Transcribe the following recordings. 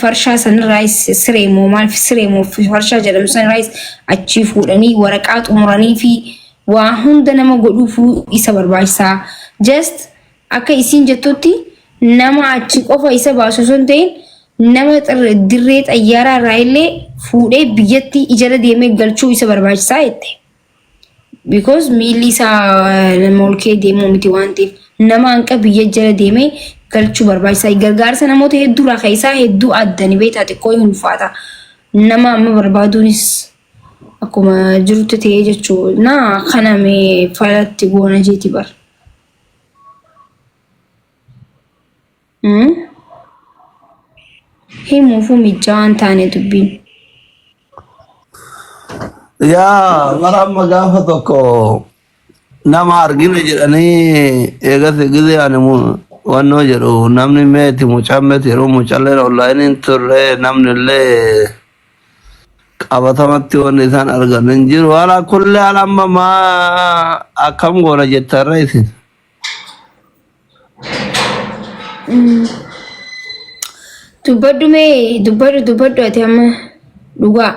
farshaa sanirraayis sireemoo maal sireemoo farshaa jedhamu sanirraayis achi fuudhanii waraqaa xumuranii fi waa hunda nama godhuufuu isa barbaachisaa. Just akka isiin jettutti nama achi qofa isa baasu sun ta'in nama dirree xayyaaraa irraa illee fuudhee biyyatti ijara deemee galchuu isa barbaachisaa jette. Because miilli isaa nama olkee deemuu miti waan ta'eef nama hanqa biyya jala deemee galchuu barbaachisaa. Gargaarsa namoota hedduu irraa keessaa hedduu addani beektaa xiqqoo hin ulfaata. Nama amma barbaaduunis akkuma jirutti ta'ee jechuudha. Na kana mee falatti goona jeeti bar. Himuufu mijjaan taane dubbiin. Yaa maramma gaafa tokko nama argina jedhanii eegate gizee ani wannoo jedhu namni meeti mucammeeti yeroo mucalleen onlaayiniin turre namni illee qabatamatti wanni isaan argan hin jiru. Haala kullee haala amma maa akkam goona jettarra isin. Dubbaddu mee dubbaddu ati amma dhugaa.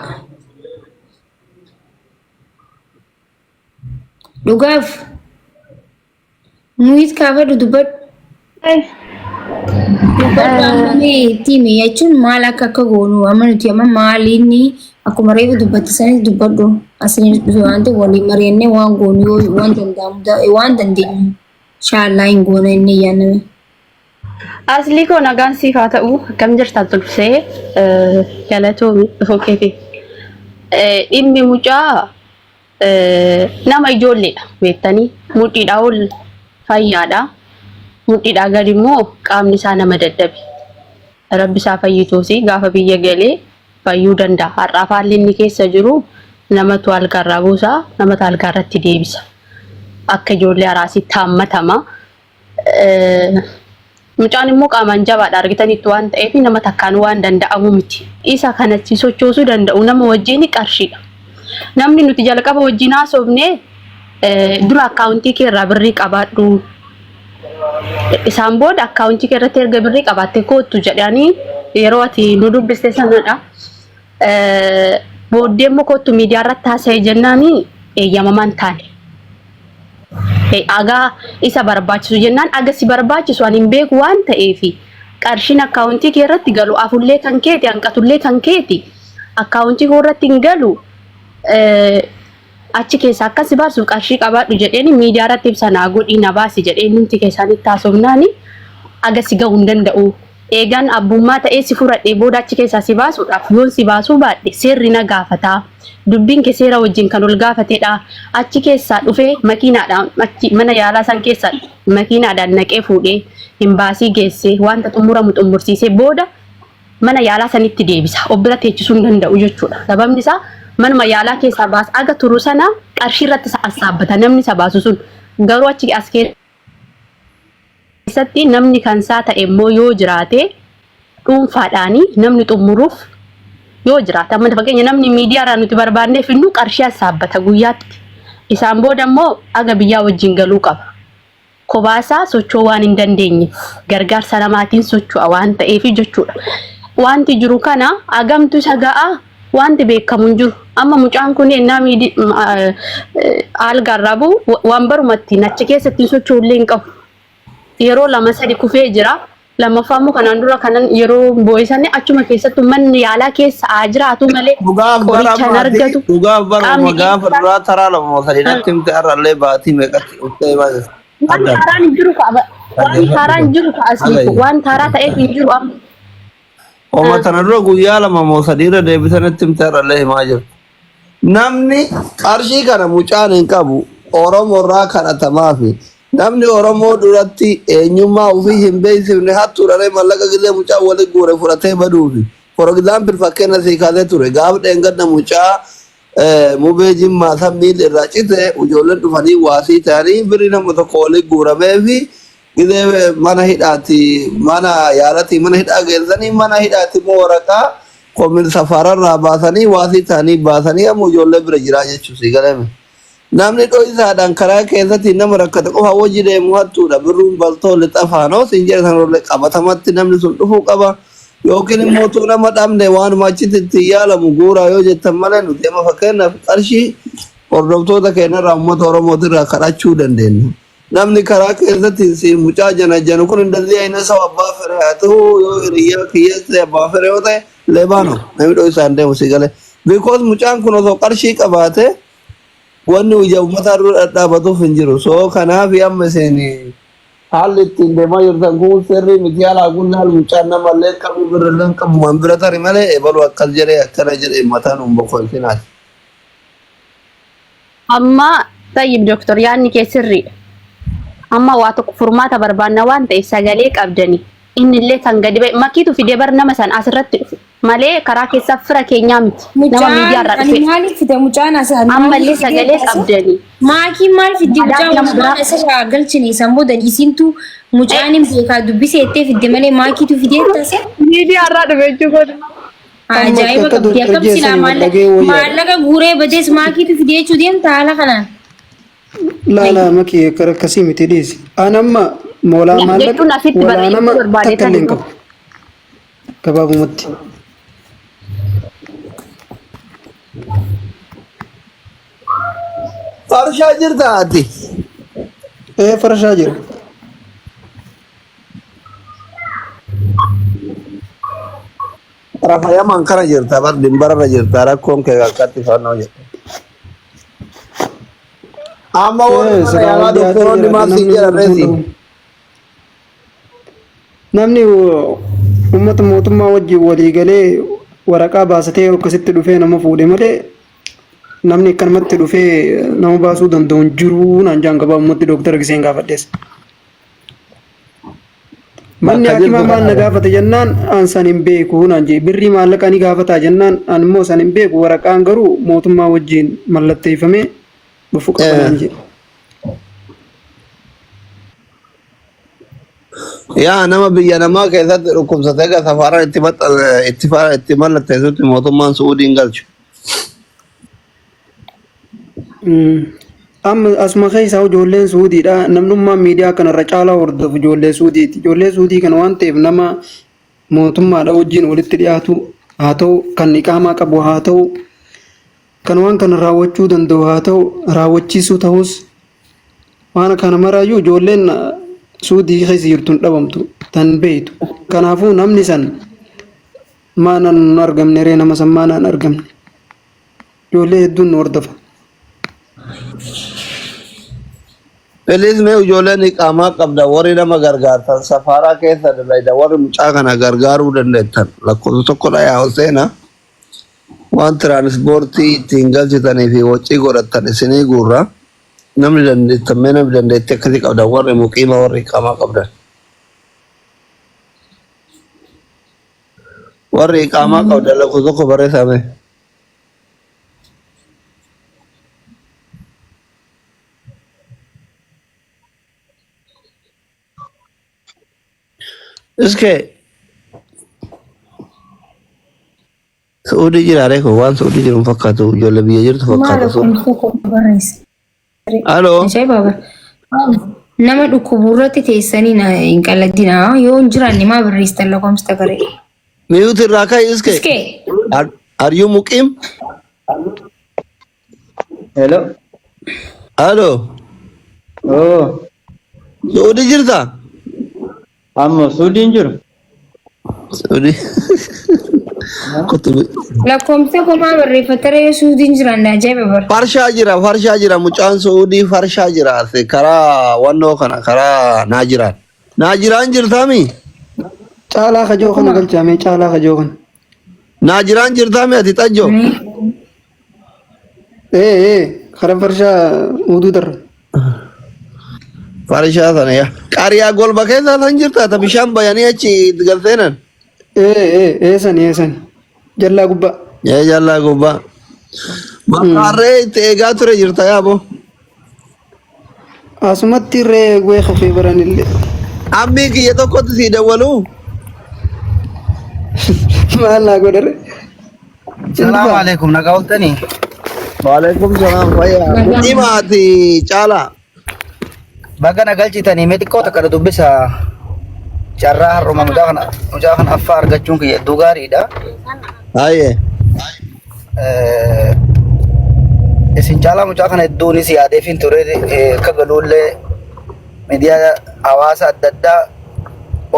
Dhugaaf nuyi kaafadhu dubbadhu. Tiimi jechuun maal akka goonu amma nuti amma maalinni akkuma reefu dubbattisanii dubbadhu asii dhufe waan ta'eef waliin mari'annee waan goonu yoo waan danda'amu waan dandeenyu inshaallah hin goona inni yaaname. Asli ko nagaan siif haa ta'u akkam jirtan tulsee galatoomi dhufookeefi dhimmi mucaa nama ijoolleedha beektanii mudhiidhaa ol fayyaadha mudhiidhaa gadi immoo qaamni isaa nama dadhabe rabbi isaa fayyituusi gaafa biyya galee fayyuu danda'a. Har'aaf haalli inni keessa jiru namatu algaarraa buusaa namatu algaarratti deebisa akka ijoollee haraasitti hammatama. Mucaan immoo qaamaan jabaadha argitanitti waan ta'eef nama takkaan waan danda'amu miti. Isa kanatti sochoosuu danda'u nama wajjin qarshiidha. Namni nuti jalqaba wajjin haasofne dura akkaawuntii kee irraa birrii qabaadhu. Isaan booda akkaawuntii kee irratti erga birrii qabaatte kootu jedhanii yeroo ati nu dubbiste sanadha. Booddee immoo kootu miidiyaa irratti haasa'e jennaanii eeyyamamaan taane. Agaa isa barbaachisu jennaan aga si barbaachisu ani hin beeku waan ta'eefi qarshiin akkaawuntii kee irratti galu afullee kan keeti hanqatullee kan keeti akkaawuntii koo irratti hin galu. Achi keessa akkas baasuuf qarshii qabaadhu jedheeni miidiyaa irratti ibsanaa godhii na baasi jedheeni nuti keessanitti haasofnaani aga si gahuu hin danda'u. Eegaan abbummaa ta'ee si furadhee booda achi keessaa si baasuudhaaf yoon si baasuu baadhe seerri na gaafataa. Dubbiin kee seera wajjin kan ol gaafatedha. Achi keessaa dhufee makiinaadhaan mana yaalaa san keessa makiinaadhaan naqee fuudhee hin baasii geessee wanta xumuramu xumursiisee booda mana yaalaa sanitti deebisa. Obbira teechisuu hin danda'u jechuudha. Sababni isaa manuma yaalaa keessaa baas aga turu sana qarshii irratti sa'aabbata namni isa baasu sun garuu achi as keessatti namni kan saa ta'e immoo yoo jiraate dhuunfaadhaanii namni xumuruuf yoo jiraate amma fakkeenya namni miidiyaarraa nuti barbaanneef innu qarshii sa'aabbata guyyaatti isaan booda immoo aga biyyaa wajjin galuu qaba. Kobaasaa socho'uu waan hin dandeenyeef gargaarsa namaatiin socho'a waan ta'eef jechuudha. Wanti jiru kana agamtu isa ga'a wanti beekamu hin jiru. Amma mucaan kun ennaa algaarraa bu'u waan barumatti nacha keessatti socho'uu illee hin qabu. Yeroo lama sadi kufee jira. Lammaffaamu kanaan dura kanan yeroo boo'isanne achuma keessattuu manni yaalaa keessa jiraatu malee qorichaan argatu. Dhugaaf baruma gaafa duraa taraa lama sadii natti himte irrallee baatii meeqatti dhuftee baay'ee. Waan taaraan hin jiru ka'a. Waan taaraan jiru ka'a asii waan taaraa ta'eef hin jiru amma. Oma tana dura guyyaa lama moo sadiirra deebisanitti himte irrallee himaa jirtu. Namni qarshii kana mucaan hin qabu Oromoorraa kadhatamaa fi namni Oromoo duratti eenyummaa ofii hin beeksifne hattuudhaan mallaqa gizee mucaa waliin guure fudhatee baduufi. For example fakkeenya sii kaasee ture gaafa dheengadda mucaa mubee jimmaa san miilli irraa cite ijoolleen dhufanii waasii ta'anii birrii nama tokko waliin guuramee fi gizee mana hidhaati mana yaalatii mana hidhaa geessanii mana hidhaati immoo waraqaa komin safararraa baasanii waasii ta'anii baasanii amma ijoollee bira jiraa jechuusi galame. Namni dho'isaadhaan karaa keessatti nama rakkate qofa wajji deemu hattuudha birruun baltoo lixa faanoo siin jedhe sanarra qabatamatti namni sun dhufuu qaba. yookiin immoo utuu nama dhabne waanuma achitti itti yaalamu guuraa yoo jettan malee nuti amma fakkeenyaaf qarshii hordoftoota keenyarraa uummata Oromootirraa kadhachuu dandeenya. Namni karaa keessatti si mucaa jana kun indalli ayina isa abbaa fere haa ta'u yoo hiriyyaa kiyyeessa abbaa fere yoo ta'e lebaano namni dhoo isaan deemu si galee. Because mucaan kun osoo qarshii qabaate wanni ija uummataa dura dhadhaabatuuf hin jiru. So kanaaf amma isin haalli ittiin deemaa jirtan kun sirrii miti haala gunnaan mucaan namallee qabu birrillee qabu waan bira tari malee ebalu akkas jedhee akkana jedhee mataan hin boqolchinaati. Amma tayyib doktor yaanni kee sirriidha. Amma waa tokko furmaata barbaanna waan ta'eef sagalee qabdanii innillee kan gadi ba'e makiitu fidee bar nama san asirratti dhufe malee karaa keessaa fira keenyaa miti nama miidiyaarraa dhufe. Maaliif fide mucaan asirraa? Ammallee sagalee qabdanii. Maakiin maal fidde mucaan asirraa galchine san boodan isintu mucaan hin beekaa dubbisee ettee fidde malee maakiitu fidee tase. Miidiyaarraa dhufe jechuudha. Ajaa'iba qabdi akkam silaa maallaqa guuree badees maakiitu fidee jechuu deemta haala kanaan. La maki kasi miti dis. Anamma mola malak wala nama takalin ka. Kababu mutti. Farshaa jirta ati? Farshaa jira. Rafaya mankara jirta bar dimbarra jirta rakkoon kee akkatti fannoo jirta. Amma waan doktoroonni maal siin jedhan reesi? Namni uummata mootummaa wajjin walii galee waraqaa baasatee akkasitti dhufee nama fuudhe malee namni akkanumatti dhufee nama baasuu danda'u hin jiru naan jaan gabaa uummatti dooktara giseen gaafadhees. Manni hakimaa maal na gaafate jennaan an san hin beeku naan jee birrii maallaqa ni gaafataa jennaan an immoo san hin beeku waraqaan garuu mootummaa wajjin mallatteeffamee dhufu qabanaan jee. Yaa nama biyya namaa keessatti dhukkubsatee gara safaraa itti mallatteessutti mootummaan Suudiin galchu. Amma asuma keessaa ijoolleen Suudiidha. Namnummaan miidiyaa kanarra caalaa hordofu ijoollee Suudiiti. Ijoollee Suudii kana waan ta'eef nama mootummaadha wajjin walitti dhiyaatu haa ta'u kan iqaamaa qabu haa ta'u kan waan kana raawwachuu danda'u haa ta'u raawwachiisuu ta'us waan kana maraayyuu ijoolleen Suudii keessa jirtuun dhabamtu tan beeytu. Kanaafuu namni san maanaan argamne ree nama san maanaan argamne ijoollee hedduun hordofa. Feliis mee ijoolleen iqaamaa qabda warri nama gargaartan safaraa keessa dalayda warri mucaa kana gargaaruu dandeettan lakkoofsa tokkodha yaa Husseena waan tiraanispoortii ittiin galchitanii fi waccii godhattan isinii guurra namni dandeettan mee namni dandeetti akkasii qabdan warri muqiima warri iqaamaa qabdan. Warri iqaamaa qabdan lakkoofsa tokko barreeffame. Iske Suudi jiraare ko waan Suudi jiru fakkaatu ijoollee biyya jirtu fakkaatu. Halo. Nama dhukkuburratti teessanii hin qalladina yoo hin jiraanne maa barreessitan lakkoofsa garee. Miyuuti irraa ka'e iske. Are you muqim? Hello. Halo. Oh. Suudi jirta? Amma Suudiin jiru. Suudi. Lakkoofsa komaa barreeffatare Suudiin jiran ajaa'iba bar. Farshaa jira mucaan Suudii farshaa jira karaa wannoo kana karaa Naajiraan jirtami? Caalaa kajoo kana galchaame caalaa kajoo kana. Naajiraan jirtami ati xajjo? Karaa farshaa uduu darra. Farshaa sana yaa. Qariyaa golba keessa san jirta ta bishaan bayanii achi galseenan. Eesani. Jallaa gubbaa. Jallaa gubbaa. Maqaarree itti eegaa ture jirta yaabo. Asumatti irree gwee hafee baranillee. Ammii kiyya tokkotti sii dawwalu. Maal naa godhare. Salaamu alaikum nagaa ooltanii. Waalaikum salaam fayyaa. Himaati caalaa. Baga nagalchitanii mee xiqqoo takka dubbisa. carraa har'uma mucaa kana affaa argachuun kiyya hedduu gaariidha. Haye. Isin caalaa mucaa kana hedduunis yaadeef hin ture akka galuullee miidiyaa hawaasa adda addaa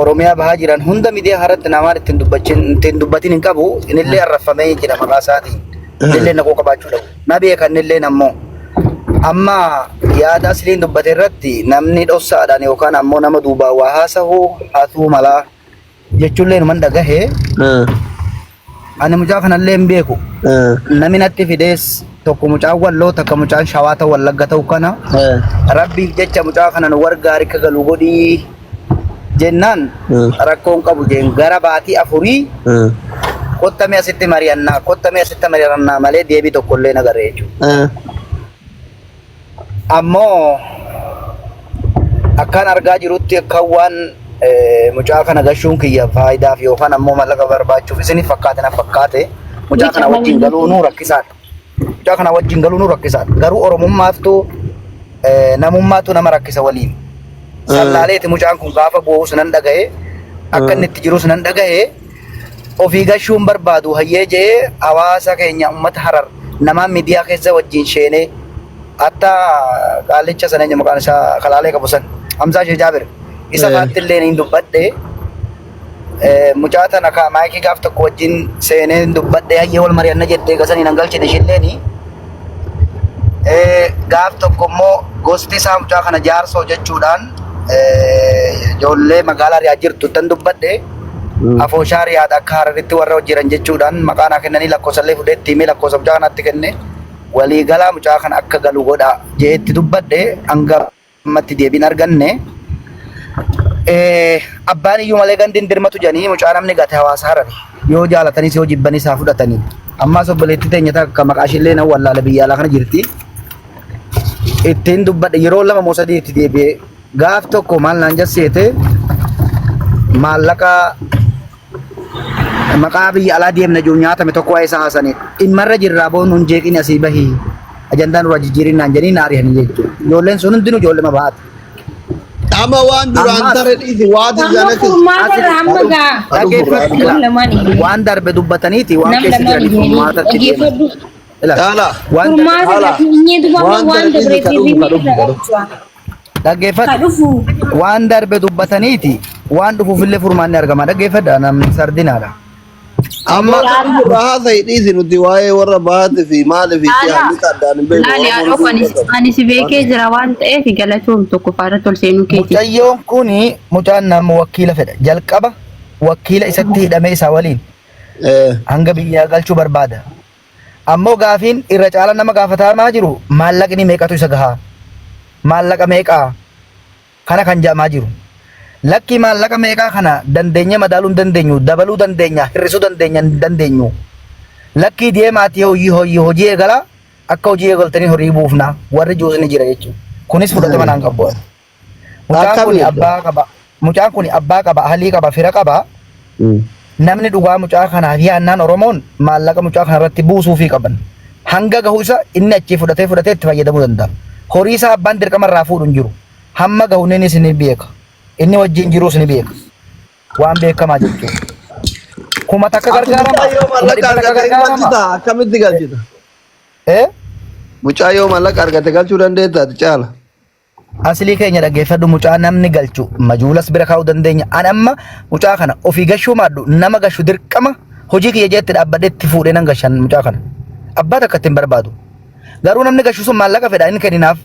Oromiyaa bahaa jiran hunda miidiyaa haaratti namaan ittiin dubbatin hin qabu. Inillee arrafamee jira maqaa isaatiin. Inillee naquu qabaachuu dhabu. Na beekan inillee ammoo amma yaada asliin dubbate irratti namni dhossaadhaan yookaan ammoo nama duubaa waa haasa'uu haasa'uu malaa jechuullee numan dhagahe. Ani mucaa kanallee hin beeku. Namni natti fidees tokko mucaan walloo takka mucaan shawaa ta'u wallagga ta'u kana rabbiif jecha mucaa kana nu wargaari akka galu godhii jennaan rakkoon qabu jeen gara baatii afurii qottamee asitti mari'annaa malee deebii tokkollee nagarree jechuudha. Ammoo akkaan argaa jirutti akkaan waan mucaa kana gashuun kiyya faayidaaf yookaan ammoo mallaqa barbaachuuf isiniif fakkaate mucaa kana wajjin galuu nuu rakkisaadha. Mucaa kana wajjin galuu nuu rakkisaadha. Garuu oromummaaftuu namummaatu nama rakkisa waliin. Sallaaleeti mucaan kun gaafa bu'uu sunan dhagahe akka inni itti jiru sunan dhagahe ofii gashuun barbaadu hayyee jee hawaasa keenya uummata Harar nama miidiyaa keessa wajjin sheenee hatta qaalicha sana eenyu maqaan isaa kalaalee qabu san Hamzaa Shee Jaabir isa faattillee niin dubbadhe mucaa tana ka maayikii gaaf tokko wajjin seenee dubbadhe hayyee wal mari'anna jettee gasanii nan galchine ishilleeni gaaf tokko immoo gosti isaa mucaa kana jaarsoo jechuudhaan ijoollee magaalaa Riyaa jirtu tan dubbadhe afooshaa Riyaadha akka Hararitti warra hojjiran jechuudhaan maqaa naa kennanii lakkoofsallee fudheetti himee lakkoofsa mucaa kanaatti kenne waliigalaa mucaa kana akka galu godha jeetti dubbadhe hanga ammatti deebiin arganne. Abbaan iyyuu malee gandin dirmatu jedhanii mucaa namni gate hawaasa Harari yoo jaalatanis yoo jibbanis haa fudhatanii. Ammaas obboleetti teenya takka maqaa ishillee nan wallaala biyya alaa kana jirti. Ittiin dubbadhe yeroo lama moo sadii itti deebi'ee gaaf tokko maal naan jasseete maallaqa maqaa biyya alaa deemna jiru nyaatame tokko waa'ee isaa haasanii dhimmarra jirraa boon nun jeeqin asii bahii ajandaan dura jijjiirin naan jedhanii naarihanii jechuudha. Ijoolleen sun hundinuu ijoollee bahaati. Ama waan duraan tare dhiisi waan darbe dubbataniiti waan keessa jiraniif furmaatatti dhaggeeffadhu waan darbe dubbataniiti waan dhufuufillee furmaanni argama dhaggeeffadha namni sardinaadha. Amma bahasa dhiisi nuti waa'ee warra bahate fi maali fi haalli addaan hin beeku. Ani si beekee jira waan ta'eef galatoom tokko faara tol seenuu keeti. Mucayyoon kuni mucaan nama wakiila fedha jalqaba wakiila isatti hidhamee isaa waliin hanga biyyaa galchuu barbaada. Ammoo gaafiin irra caala nama gaafatamaa jiru maallaqni meeqatu isa gahaa maallaqa meeqaa kana kan jaamaa jiru. Lakki maallaqa meeqaa kana dandeenya madaaluu hin dandeenyu dabaluu dandeenya hir'isuu dandeenyu lakki deemaati hojii eegala akka hojii eegaltanii horii buufna warri juusni jira jechuudha. Kunis fudhatama naan qabu. Mucaan kun abbaa qaba ahlii qaba fira qaba. Namni dhugaa mucaa kanaaf yaannaan Oromoon maallaqa mucaa kana irratti buusuufii qaban hanga gahu isa inni achi fudhatee itti fayyadamuu danda'a. Horii isaa abbaan dirqama irraa fuudhu hin jiru hamma gahu inni ni beeka. Inni wajjin jirus ni beeka waan beekamaa jechuudha. Kuma takka gargaarama akkamitti galchita? Mucaa yoo maallaqa argate galchuu dandeettaati caala. Aslii keenya dhaggeeffadhu mucaa namni galchu majuulas bira kaa'uu dandeenya. Ani amma mucaa kana ofii gashuu maaddu nama gashu dirqama hojii kiyya jeetti dhaabbadheetti fuudhee nan gashan mucaa kana. Abbaa takka ittiin barbaadu. Garuu namni gashu sun maallaqa fedha inni kenninaaf